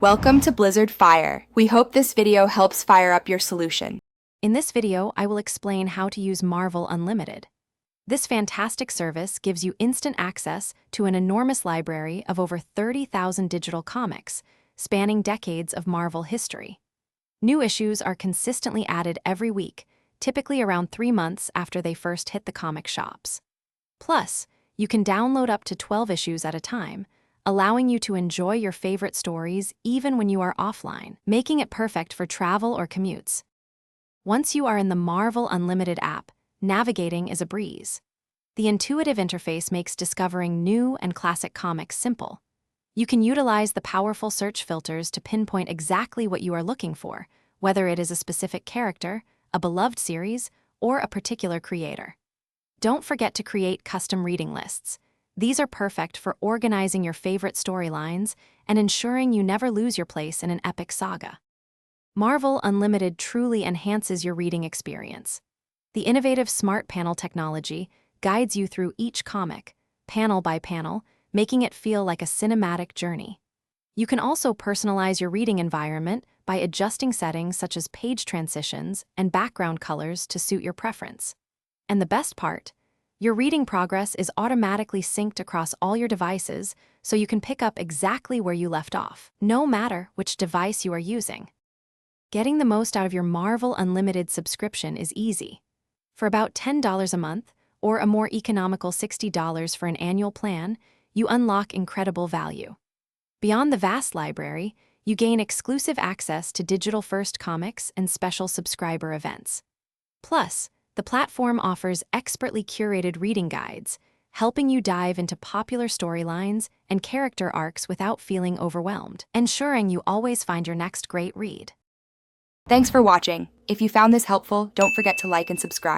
Welcome to Blizzard Fire. We hope this video helps fire up your solution. In this video, I will explain how to use Marvel Unlimited. This fantastic service gives you instant access to an enormous library of over 30,000 digital comics, spanning decades of Marvel history. New issues are consistently added every week, typically around 3 months after they first hit the comic shops. Plus, you can download up to 12 issues at a time, allowing you to enjoy your favorite stories even when you are offline, making it perfect for travel or commutes. Once you are in the Marvel Unlimited app, navigating is a breeze. The intuitive interface makes discovering new and classic comics simple. You can utilize the powerful search filters to pinpoint exactly what you are looking for, whether it is a specific character, a beloved series, or a particular creator. Don't forget to create custom reading lists. These are perfect for organizing your favorite storylines and ensuring you never lose your place in an epic saga. Marvel Unlimited truly enhances your reading experience. The innovative Smart Panel technology guides you through each comic, panel by panel, making it feel like a cinematic journey. You can also personalize your reading environment by adjusting settings such as page transitions and background colors to suit your preference. And the best part, your reading progress is automatically synced across all your devices, so you can pick up exactly where you left off, no matter which device you are using. Getting the most out of your Marvel Unlimited subscription is easy. For about $10 a month, or a more economical $60 for an annual plan, you unlock incredible value. Beyond the vast library, you gain exclusive access to digital-first comics and special subscriber events. Plus, the platform offers expertly curated reading guides, helping you dive into popular storylines and character arcs without feeling overwhelmed, ensuring you always find your next great read. Thanks for watching. If you found this helpful, don't forget to like and subscribe.